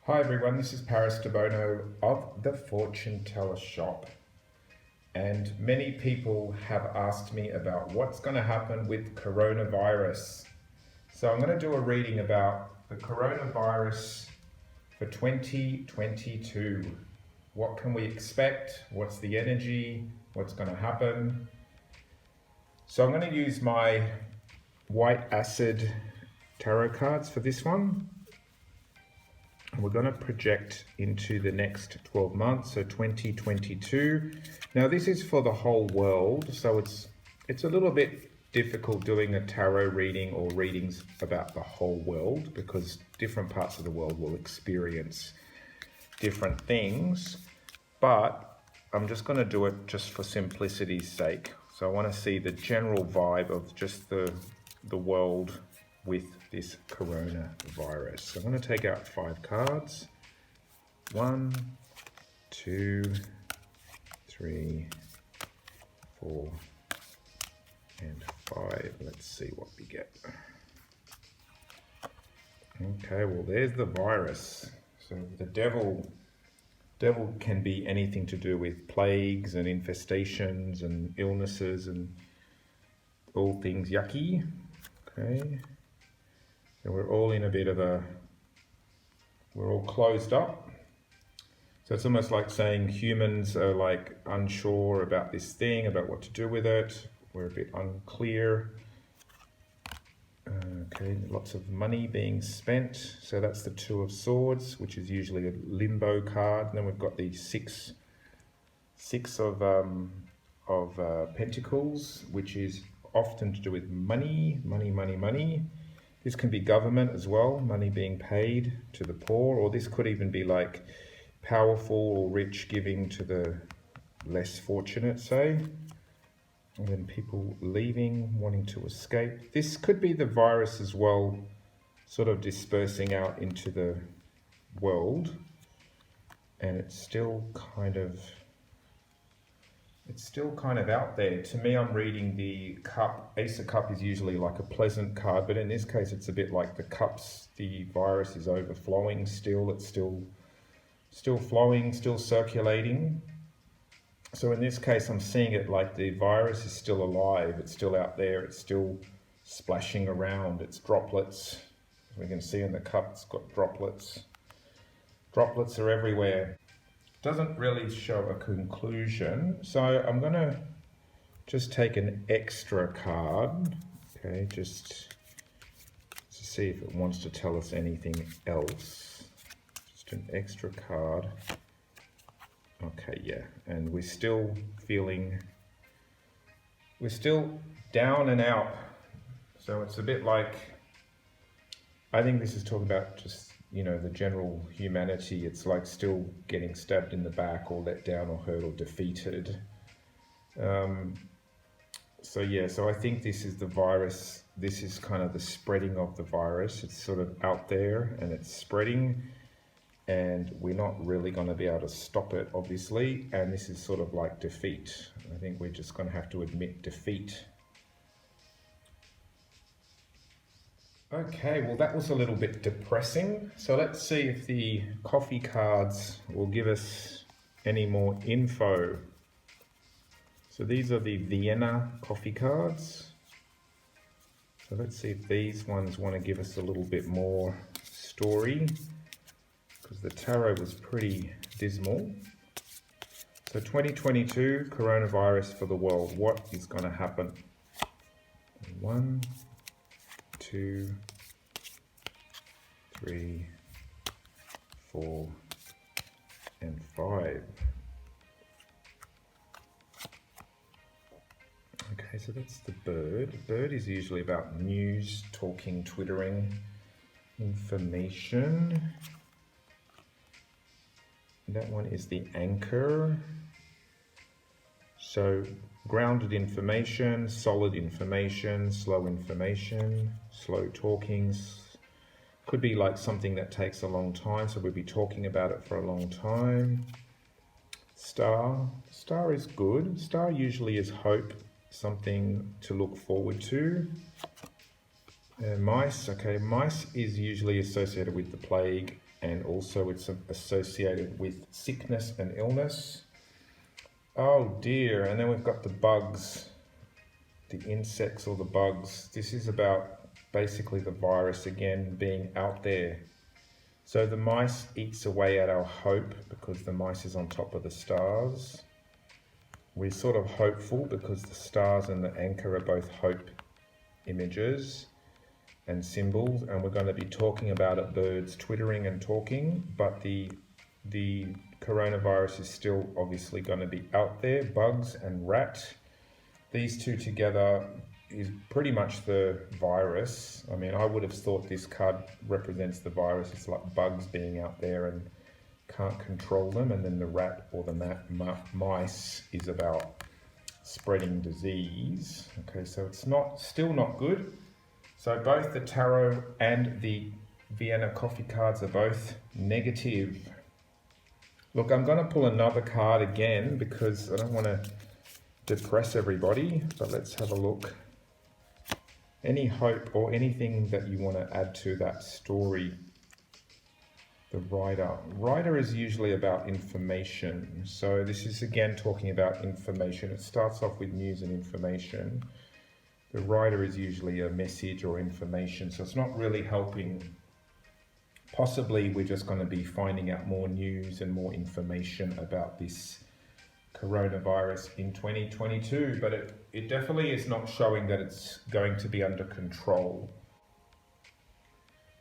Hi everyone, this is Debono of the Fortune Teller Shop, and many people have asked me about what's going to happen with coronavirus. So I'm going to do a reading about the coronavirus for 2022. What can we expect? What's the energy? What's going to happen? So I'm going to use my white acid tarot cards for this one. We're going to project into the next 12 months, so 2022. Now this is for the whole world, so it's a little bit difficult doing a tarot reading or readings about the whole world because different parts of the world will experience different things, but I'm just going to do it just for simplicity's sake. So I want to see the general vibe of just the world with this coronavirus. So I'm going to take out 5 cards. 1, 2, 3, 4, and 5. Let's see what we get. Okay, well there's the virus. So the devil can be anything to do with plagues and infestations and illnesses and all things yucky. Okay. So we're all in a bit of we're all closed up. So it's almost like saying humans are like unsure about this thing, about what to do with it. We're a bit unclear. Okay, lots of money being spent. So that's the 2 of Swords, which is usually a limbo card. And then we've got the six of Pentacles, which is often to do with money. This can be government as well, money being paid to the poor, or this could even be like powerful or rich giving to the less fortunate, say. And then people leaving, wanting to escape. This could be the virus as well, sort of dispersing out into the world. And it's still kind of out there. To me, I'm reading the cup. Ace of Cup is usually like a pleasant card, but in this case, it's a bit like the cups. The virus is overflowing still. It's still flowing, still circulating. So in this case, I'm seeing it like the virus is still alive. It's still out there. It's still splashing around. It's droplets. As we can see in the cup, it's got droplets. Droplets are everywhere. Doesn't really show a conclusion, so I'm gonna just take an extra card, okay, just to see if it wants to tell us anything else. Just an extra card. Okay, yeah, and we're still down and out, so it's a bit like, I think this is talking about just, you know, the general humanity. It's like still getting stabbed in the back or let down or hurt or defeated. So yeah, so I think this is the virus. This is kind of the spreading of the virus. It's sort of out there and it's spreading, and we're not really going to be able to stop it, obviously. And this is sort of like defeat. I think we're just going to have to admit defeat. Okay, well that was a little bit depressing. So let's see if the coffee cards will give us any more info. So these are the Vienna coffee cards. So let's see if these ones want to give us a little bit more story, because the tarot was pretty dismal. So 2022, coronavirus for the world. What is going to happen? 1, 2, 3, 4, and 5. Okay, so that's the bird. Bird is usually about news, talking, twittering, information. That one is the anchor. So grounded information, solid information, slow talking. Could be like something that takes a long time, so we'll be talking about it for a long time. Star is good. Star usually is hope, something to look forward to. Mice, okay, mice is usually associated with the plague, and also it's associated with sickness and illness. Oh dear, and then we've got the bugs, the insects or the bugs. This is about basically the virus again being out there. So the mice eats away at our hope because the mice is on top of the stars. We're sort of hopeful because the stars and the anchor are both hope images and symbols, and we're going to be talking about it, birds twittering and talking, but the coronavirus is still obviously going to be out there, bugs and rat. These two together is pretty much the virus. I mean, I would have thought this card represents the virus. It's like bugs being out there and can't control them, and then the rat or the mice is about spreading disease. Okay, so it's still not good. So both the tarot and the Vienna coffee cards are both negative. Look, I'm going to pull another card again because I don't want to depress everybody, but let's have a look. Any hope or anything that you want to add to that story? The Rider. Rider is usually about information. So this is again talking about information. It starts off with news and information. The Rider is usually a message or information, so it's not really helping. Possibly we're just going to be finding out more news and more information about this coronavirus in 2022, but it definitely is not showing that it's going to be under control.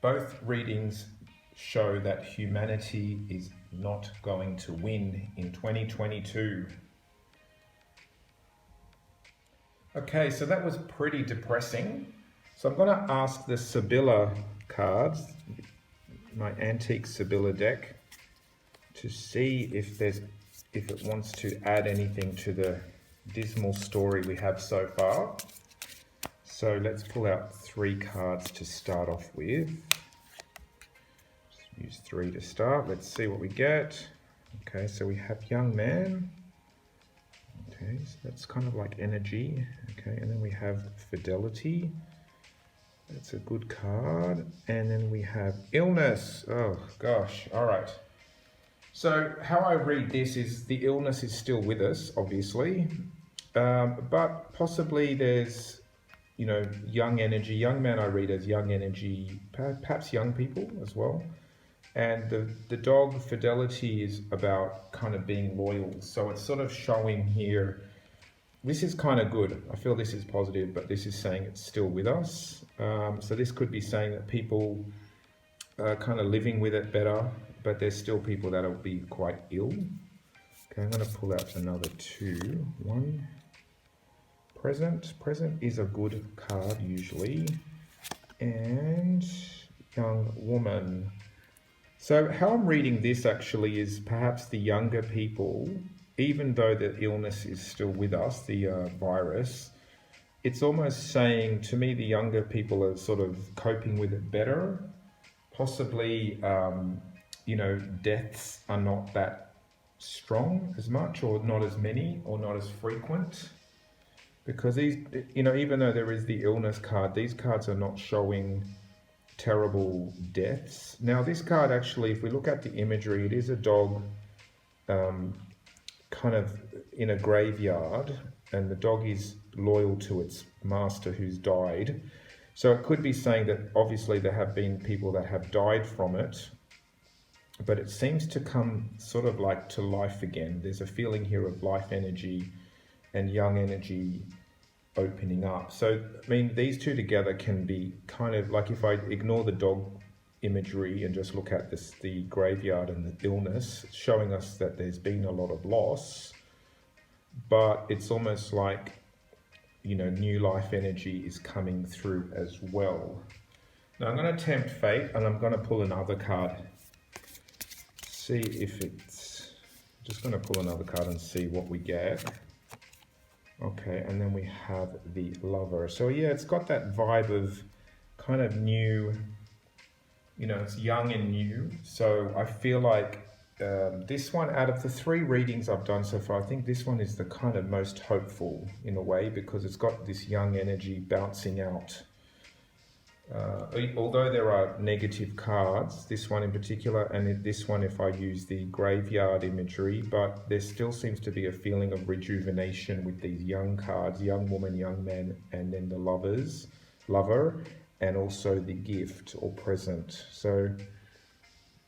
Both readings show that humanity is not going to win in 2022. Okay, so that was pretty depressing. So I'm going to ask the Sebilla cards, my antique Sebilla deck, to see if it wants to add anything to the dismal story we have so far. So let's pull out 3 cards to start off with. Just use 3 to start. Let's see what we get. Okay, so we have young man. Okay, so that's kind of like energy. Okay, and then we have fidelity. That's a good card. And then we have illness. Oh gosh, all right. So how I read this is the illness is still with us, obviously, but possibly there's, young energy. Young man I read as young energy, perhaps young people as well. And the dog fidelity is about kind of being loyal. So it's sort of showing here, this is kind of good. I feel this is positive, but this is saying it's still with us. So this could be saying that people are kind of living with it better, but there's still people that'll be quite ill. Okay, I'm going to pull out another 2. 1. Present. Present is a good card usually. And young woman. So how I'm reading this actually is perhaps the younger people, even though the illness is still with us, the virus, it's almost saying to me the younger people are sort of coping with it better. Possibly, deaths are not that strong as much, or not as many, or not as frequent. Because these, even though there is the illness card, these cards are not showing terrible deaths. Now this card actually, if we look at the imagery, it is a dog kind of in a graveyard, and the dog is loyal to its master who's died. So it could be saying that obviously there have been people that have died from it, but it seems to come sort of like to life again. There's a feeling here of life energy and young energy opening up. So, I mean, these two together can be kind of like, if I ignore the dog imagery and just look at the graveyard and the illness, it's showing us that there's been a lot of loss, but it's almost like, new life energy is coming through as well. Now I'm going to tempt fate, and I'm going to pull another card. See if it's, just going to pull another card and see what we get. Okay, and then we have the Lover. So yeah, it's got that vibe of kind of new, it's young and new. So I feel like this one, out of the 3 readings I've done so far, I think this one is the kind of most hopeful in a way, because it's got this young energy bouncing out. Although there are negative cards, this one in particular, and this one if I use the graveyard imagery, but there still seems to be a feeling of rejuvenation with these young cards, young woman, young man, and then the lover, and also the gift or present. So,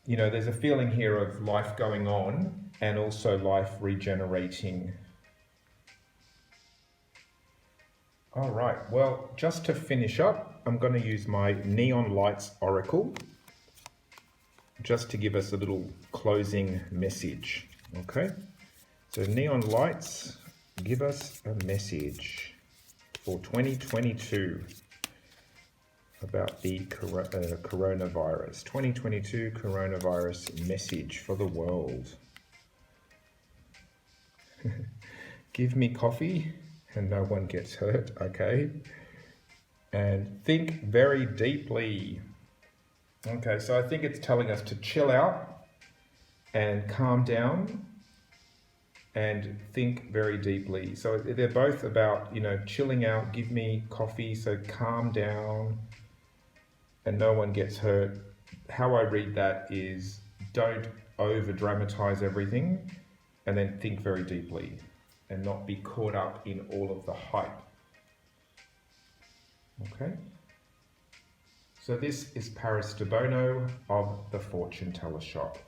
you know, there's a feeling here of life going on and also life regenerating. All right, well, just to finish up, I'm going to use my Neon Lights Oracle just to give us a little closing message, okay? So Neon Lights, give us a message for 2022 about the coronavirus. 2022 coronavirus message for the world. Give me coffee and no one gets hurt, okay? And think very deeply. Okay, so I think it's telling us to chill out and calm down and think very deeply. So they're both about, you know, chilling out, give me coffee, so calm down and no one gets hurt. How I read that is don't over dramatize everything and then think very deeply and not be caught up in all of the hype. Okay? So this is Paris Debono of the Fortune Teller Shop.